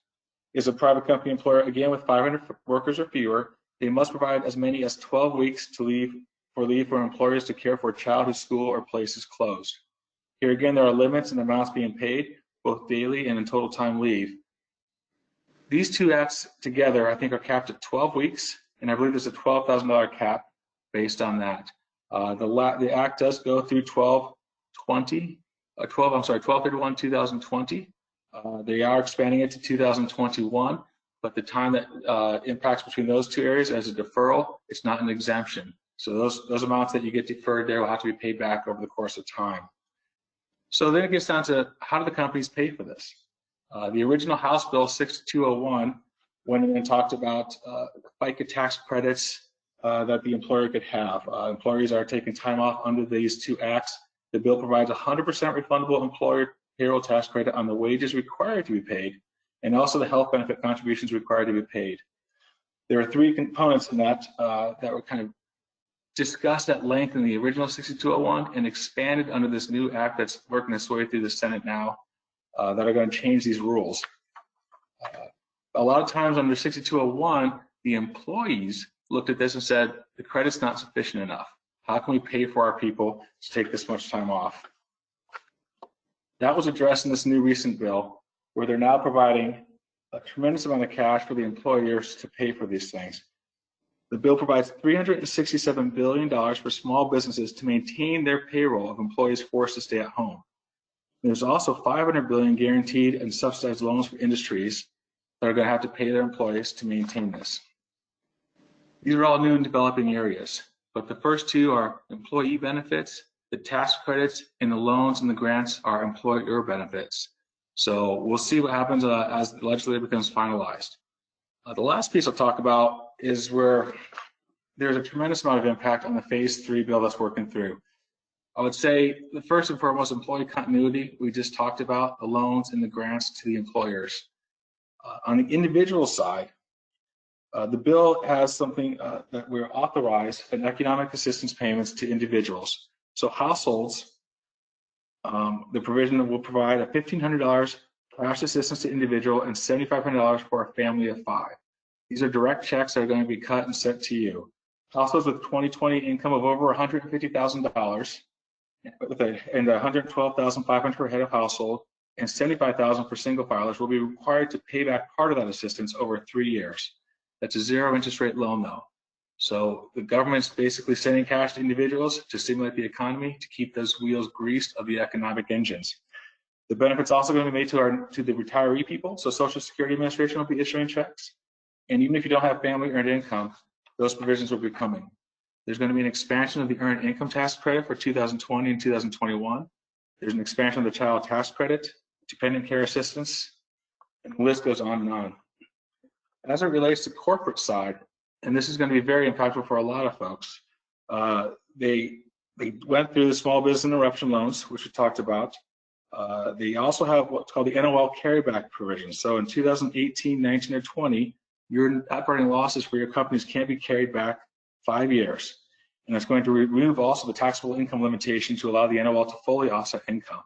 is a private company employer, again with 500 workers or fewer. They must provide as many as 12 weeks to leave for employers to care for a child whose school or place is closed. Here again, there are limits in amounts being paid, both daily and in total time leave. These two acts together, I think, are capped at 12 weeks, and I believe there's a $12,000 cap based on that. The act does go through 12/31/2020. They are expanding it to 2021, but the time that impacts between those two areas as a deferral, it's not an exemption. So those amounts that you get deferred there will have to be paid back over the course of time. So then it gets down to, how do the companies pay for this? The original House Bill 6201 went in and talked about FICA tax credits that the employer could have. Employees are taking time off under these two acts. The bill provides 100% refundable employer payroll tax credit on the wages required to be paid, and also the health benefit contributions required to be paid. There are three components in that that were kind of discussed at length in the original 6201 and expanded under this new act that's working its way through the Senate now that are going to change these rules. A lot of times under 6201, the employees looked at this and said, the credit's not sufficient enough. How can we pay for our people to take this much time off? That was addressed in this new recent bill, where they're now providing a tremendous amount of cash for the employers to pay for these things. The bill provides $367 billion for small businesses to maintain their payroll of employees forced to stay at home. There's also $500 billion guaranteed and subsidized loans for industries that are going to have to pay their employees to maintain this. These are all new and developing areas, but the first two are employee benefits, the tax credits, and the loans and the grants are employer benefits. So we'll see what happens as the legislature becomes finalized. The last piece I'll talk about is where there's a tremendous amount of impact on the phase 3 bill that's working through. I would say the first and foremost, employee continuity, we just talked about the loans and the grants to the employers. On the individual side, the bill has something that we're authorized an economic assistance payments to individuals. So households, the provision will provide a $1,500 cash assistance to individual and $7,500 for a family of 5. These are direct checks that are going to be cut and sent to you. Households with 2020 income of over $150,000 and $112,500 per head of household and $75,000 for single filers will be required to pay back part of that assistance over 3 years. That's a 0 interest rate loan though. So the government's basically sending cash to individuals to stimulate the economy, to keep those wheels greased of the economic engines. The benefit's also going to be made to the retiree people. So Social Security Administration will be issuing checks. And even if you don't have family earned income, those provisions will be coming. There's going to be an expansion of the earned income tax credit for 2020 and 2021. There's an expansion of the child tax credit, dependent care assistance, and the list goes on and on. As it relates to corporate side, and this is going to be very impactful for a lot of folks, they went through the small business interruption loans, which we talked about. They also have what's called the NOL carryback provision. So in 2018, 19, or 20, your operating losses for your companies can't be carried back 5 years. And it's going to remove also the taxable income limitation to allow the NOL to fully offset income.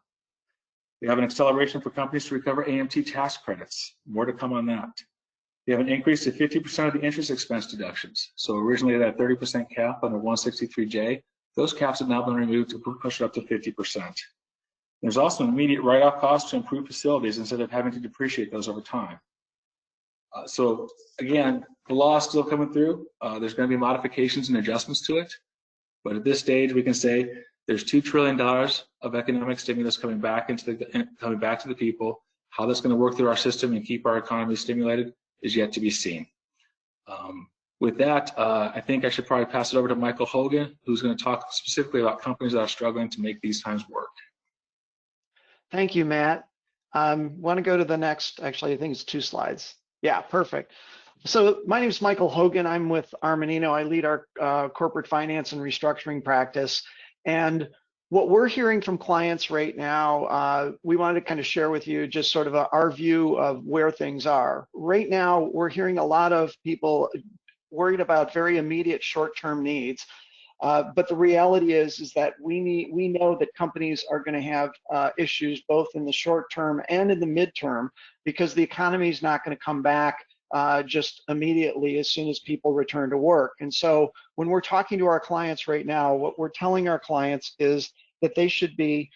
They have an acceleration for companies to recover AMT tax credits. More to come on that. They have an increase to 50% of the interest expense deductions. So originally that 30% cap under 163J, those caps have now been removed to push it up to 50%. There's also an immediate write-off cost to improve facilities instead of having to depreciate those over time. So again, the law is still coming through. There's going to be modifications and adjustments to it. But at this stage, we can say there's $2 trillion of economic stimulus coming back to the people. How that's going to work through our system and keep our economy stimulated is yet to be seen. With that, I think I should probably pass it over to Michael Hogan, who's going to talk specifically about companies that are struggling to make these times work. Thank you, Matt. Want to go to the next, actually, I think it's 2 slides. Yeah, perfect. So my name is Michael Hogan. I'm with Armanino. I lead our corporate finance and restructuring practice. And what we're hearing from clients right now, we wanted to kind of share with you just sort of our view of where things are. Right now, we're hearing a lot of people worried about very immediate short-term needs. But the reality is that we know that companies are going to have issues both in the short term and in the midterm because the economy is not going to come back just immediately as soon as people return to work. And so when we're talking to our clients right now, what we're telling our clients is that they should be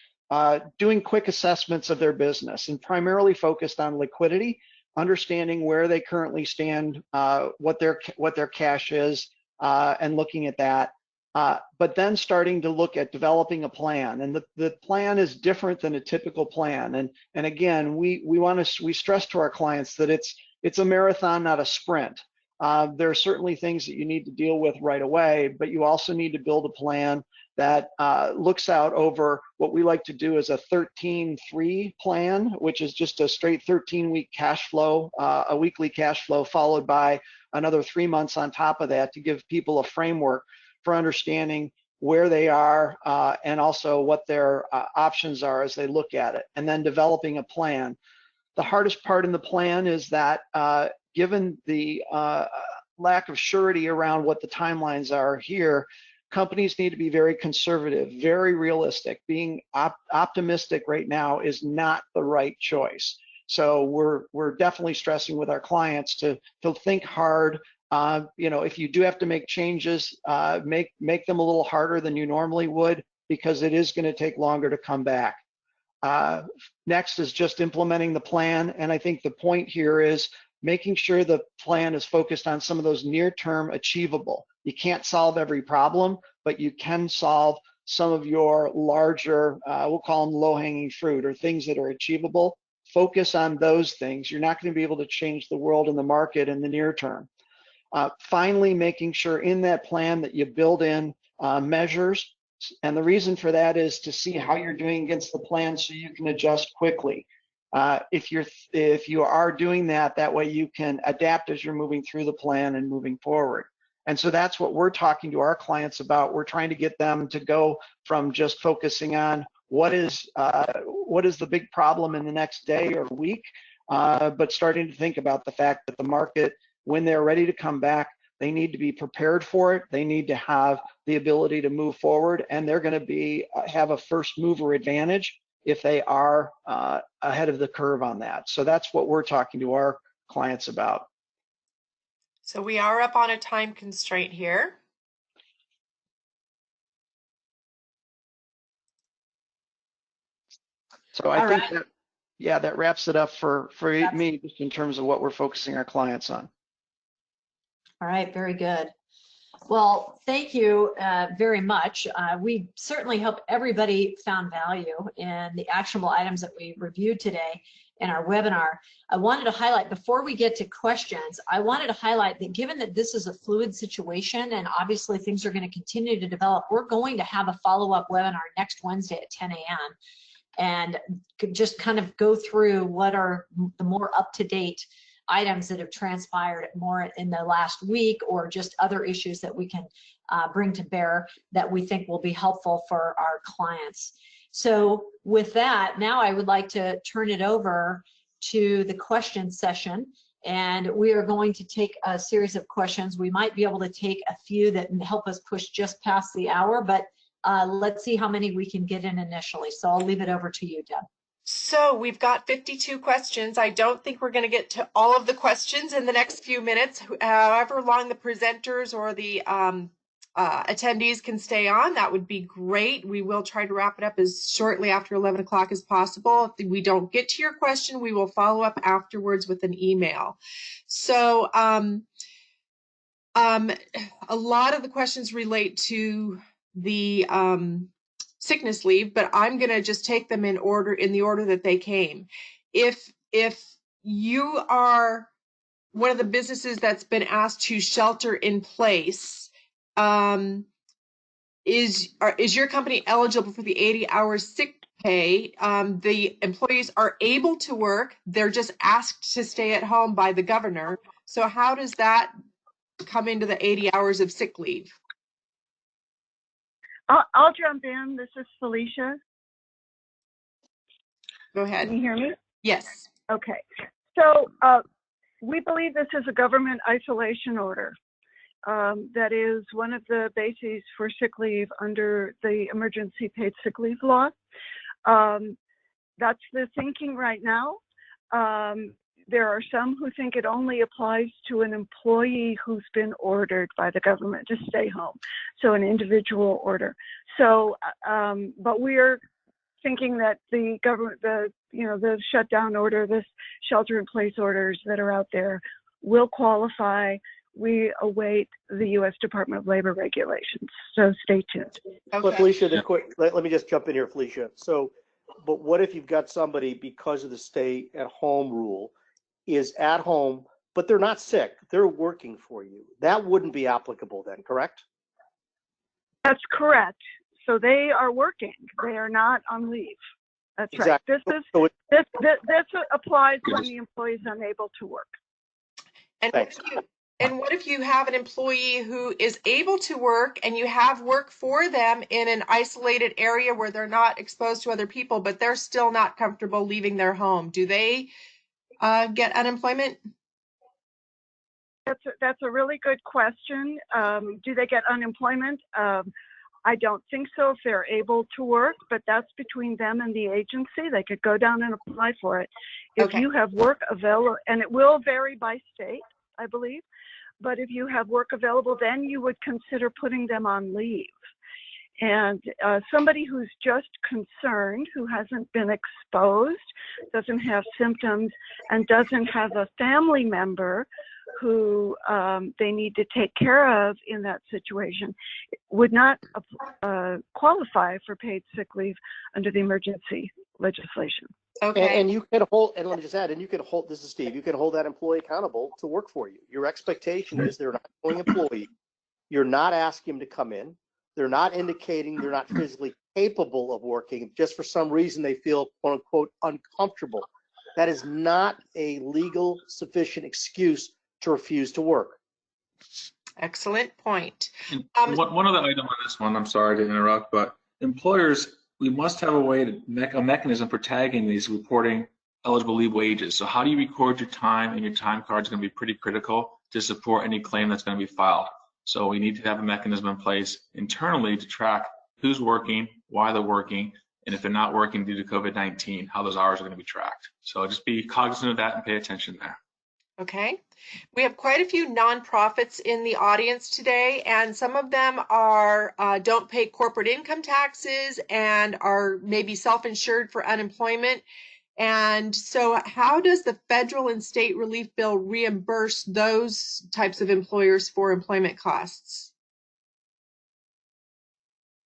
doing quick assessments of their business and primarily focused on liquidity, understanding where they currently stand, what their cash is, and looking at that. But then starting to look at developing a plan, and the plan is different than a typical plan. And again, we stress to our clients that it's a marathon, not a sprint. There are certainly things that you need to deal with right away, but you also need to build a plan that looks out over what we like to do as a 13-3 plan, which is just a straight 13-week cash flow, a weekly cash flow followed by another 3 months on top of that to give people a framework for understanding where they are and also what their options are as they look at it, and then developing a plan. The hardest part in the plan is that given the lack of surety around what the timelines are here, companies need to be very conservative, very realistic. Being optimistic right now is not the right choice. So we're definitely stressing with our clients to think hard. If you do have to make changes, make them a little harder than you normally would, because it is going to take longer to come back. Next is just implementing the plan. And I think the point here is making sure the plan is focused on some of those near-term achievable. You can't solve every problem, but you can solve some of your larger, we'll call them low-hanging fruit, or things that are achievable. Focus on those things. You're not going to be able to change the world and the market in the near term. Finally, making sure in that plan that you build in measures. And the reason for that is to see how you're doing against the plan so you can adjust quickly. If you are doing that, that way you can adapt as you're moving through the plan and moving forward. And so that's what we're talking to our clients about. We're trying to get them to go from just focusing on what is the big problem in the next day or week, but starting to think about the fact that the market, when they're ready to come back, they need to be prepared for it. They need to have the ability to move forward, and they're going to have a first mover advantage if they are ahead of the curve on that. So that's what we're talking to our clients about. So we are up on a time constraint here. So I think that, yeah, that wraps it up for me, just in terms of what we're focusing our clients on. All right, very good. Well, thank you very much. We certainly hope everybody found value in the actionable items that we reviewed today in our webinar. I wanted to highlight, before we get to questions, I wanted to highlight that given that this is a fluid situation and obviously things are going to continue to develop, we're going to have a follow-up webinar next Wednesday at 10 a.m. and just kind of go through what are the more up-to-date items that have transpired more in the last week, or just other issues that we can bring to bear that we think will be helpful for our clients. So with that, now I would like to turn it over to the question session, and we are going to take a series of questions. We might be able to take a few that help us push just past the hour, but let's see how many we can get in initially. So I'll leave it over to you, Deb. So we've got 52 questions. I don't think we're going to get to all of the questions in the next few minutes. However long the presenters or the attendees can stay on, that would be great. We will try to wrap it up as shortly after 11 o'clock as possible. If we don't get to your question, we will follow up afterwards with an email. So a lot of the questions relate to the sickness leave, but I'm going to just take them in the order that they came. If you are one of the businesses that's been asked to shelter in place, is your company eligible for the 80 hours sick pay? The employees are able to work, they're just asked to stay at home by the governor. So how does that come into the 80 hours of sick leave? I'll jump in. This is Felicia. Go ahead. Can you hear me? Yes. Okay. So we believe this is a government isolation order. That is one of the bases for sick leave under the emergency paid sick leave law. That's the thinking right now. There are some who think it only applies to an employee who's been ordered by the government to stay home, so an individual order. So, but we're thinking that the government, the shutdown order, the shelter-in-place orders that are out there will qualify. We await the U.S. Department of Labor regulations, so stay tuned. Okay. But Felicia, let me just jump in here, Felicia. So, but what if you've got somebody, because of the stay-at-home rule, is at home, but they're not sick, they're working for you? That wouldn't be applicable then, correct? That's correct. So they are working. They are not on leave. That's Exactly. right. This applies when the employee is unable to work. And what if you have an employee who is able to work and you have work for them in an isolated area where they're not exposed to other people, but they're still not comfortable leaving their home? Do they get unemployment? That's a really good question. Do they get unemployment? I don't think so if they're able to work, but that's between them and the agency. They could go down and apply for it. If you have work available, and it will vary by state, I believe, but if you have work available, then you would consider putting them on leave. And somebody who's just concerned, who hasn't been exposed, doesn't have symptoms, and doesn't have a family member who they need to take care of in that situation would not qualify for paid sick leave under the emergency legislation. Okay. And you can hold, and let me just add, and you can hold, this is Steve, you can hold that employee accountable to work for you. Your expectation is they're an ongoing employee. You're not asking them to come in. They're not indicating they're not physically capable of working. Just for some reason, they feel, quote unquote, uncomfortable. That is not a legal sufficient excuse to refuse to work. Excellent point. One other item on this one, I'm sorry to interrupt, but employers, we must have a way to make a mechanism for tagging these reporting eligible leave wages. So how do you record your time, and your time card is going to be pretty critical to support any claim that's going to be filed. So we need to have a mechanism in place internally to track who's working, why they're working, and if they're not working due to COVID-19, how those hours are going to be tracked. So just be cognizant of that and pay attention there. Okay. We have quite a few nonprofits in the audience today, and some of them are don't pay corporate income taxes and are maybe self-insured for unemployment. And so how does the federal and state relief bill reimburse those types of employers for employment costs?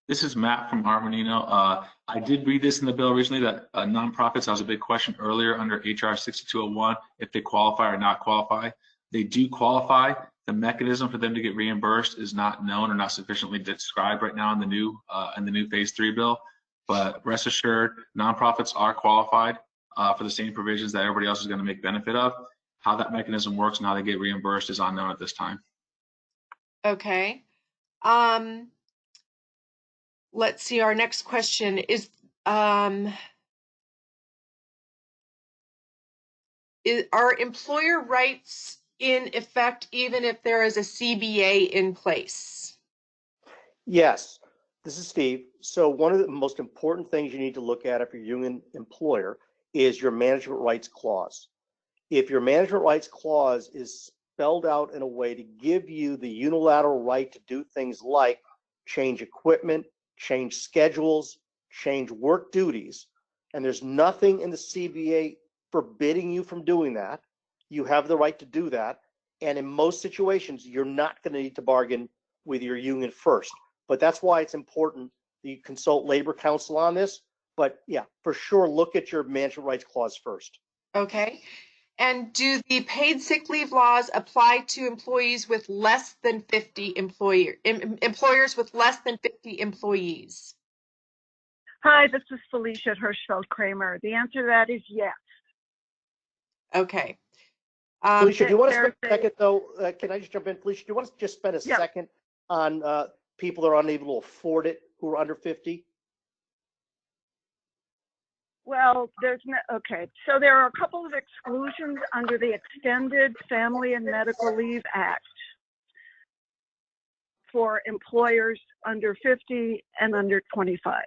This is Matt from Armanino. I did read this in the bill originally that nonprofits, that was a big question earlier under HR 6201, if they qualify or not qualify. They do qualify. The mechanism for them to get reimbursed is not known or not sufficiently described right now in the new phase 3 bill. But rest assured, nonprofits are qualified for the same provisions that everybody else is going to make benefit of. How that mechanism works and how they get reimbursed is unknown at this time. Okay. Let's see, our next question is are employer rights in effect even if there is a CBA in place? Yes, this is Steve. So one of the most important things you need to look at if you're a union employer is your management rights clause. If your management rights clause is spelled out in a way to give you the unilateral right to do things like change equipment, change schedules, change work duties, and there's nothing in the CBA forbidding you from doing that, you have the right to do that. And in most situations, you're not going to need to bargain with your union first. But that's why it's important that you consult Labor Council on this. But yeah, for sure, look at your management rights clause first. Okay. And do the paid sick leave laws apply to employees with less than 50 employers with less than 50 employees? Hi, this is Felicia Hirschfeld Kramer. The answer to that is yes. Okay. Felicia, do you want to spend a second though? Can I just jump in, Felicia? Do you want to just spend a second on people that are unable to afford it who are under 50? Well, so there are a couple of exclusions under the Extended Family and Medical Leave Act for employers under 50 and under 25.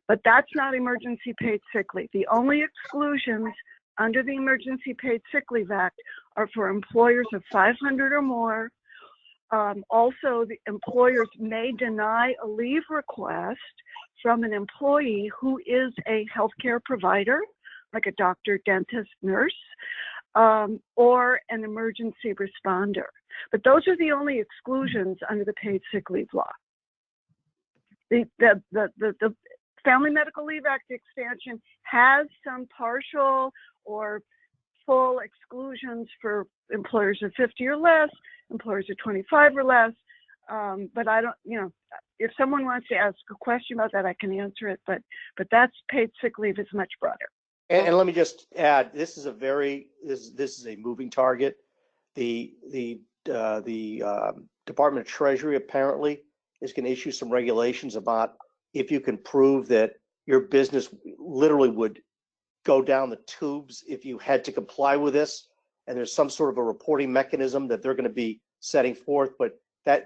But that's not emergency paid sick leave. The only exclusions under the Emergency Paid Sick Leave Act are for employers of 500 or more. Also, the employers may deny a leave request from an employee who is a healthcare provider, like a doctor, dentist, nurse, or an emergency responder. But those are the only exclusions under the paid sick leave law. The Family Medical Leave Act expansion has some partial or full exclusions for employers of 50 or less, employers of 25 or less. But I don't, if someone wants to ask a question about that, I can answer it. But that's paid sick leave is much broader. And let me just add, this is a moving target. The Department of Treasury apparently is going to issue some regulations about if you can prove that your business literally would go down the tubes if you had to comply with this, and there's some sort of a reporting mechanism that they're going to be setting forth, but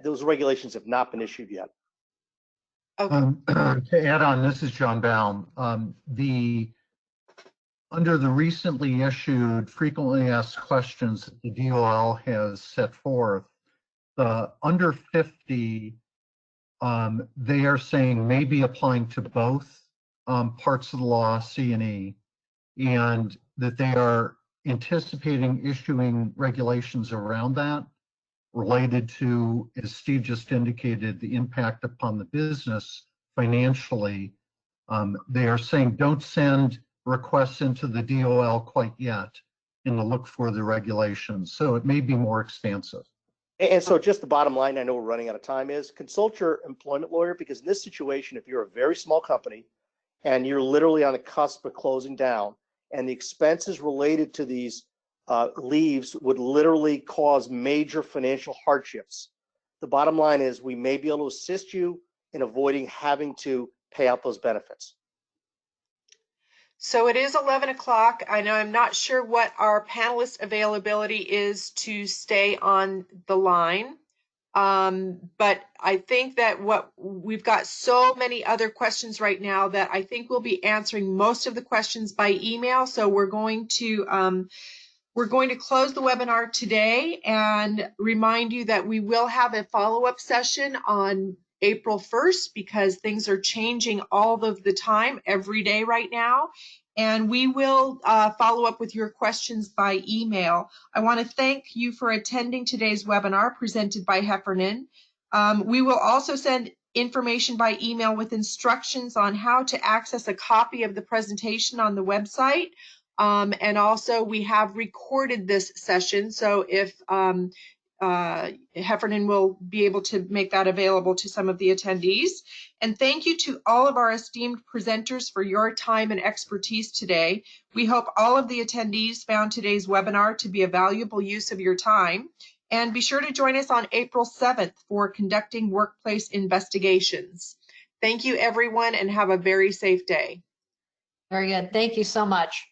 those regulations have not been issued yet. Okay. To add on, this is John Baum. Under the recently issued frequently asked questions that the DOL has set forth, the under 50 They are saying maybe applying to both parts of the law, C and E, and that they are anticipating issuing regulations around that related to, as Steve just indicated, the impact upon the business financially. They are saying don't send requests into the DOL quite yet and to look for the regulations. So it may be more expansive. And so just the bottom line, I know we're running out of time, is consult your employment lawyer, because in this situation, if you're a very small company and you're literally on the cusp of closing down and the expenses related to these leaves would literally cause major financial hardships, the bottom line is we may be able to assist you in avoiding having to pay out those benefits. So it is 11 o'clock. I know I'm not sure what our panelist availability is to stay on the line. But I think that we've got so many other questions right now that I think we'll be answering most of the questions by email. So we're going to close the webinar today and remind you that we will have a follow-up session on April 1st, because things are changing all of the time, every day right now. And we will follow up with your questions by email. I want to thank you for attending today's webinar presented by Heffernan. We will also send information by email with instructions on how to access a copy of the presentation on the website. And also we have recorded this session, so if Heffernan will be able to make that available to some of the attendees. And thank you to all of our esteemed presenters for your time and expertise today. We hope all of the attendees found today's webinar to be a valuable use of your time. And be sure to join us on April 7th for conducting workplace investigations. Thank you, everyone, and have a very safe day. Very good. Thank you so much.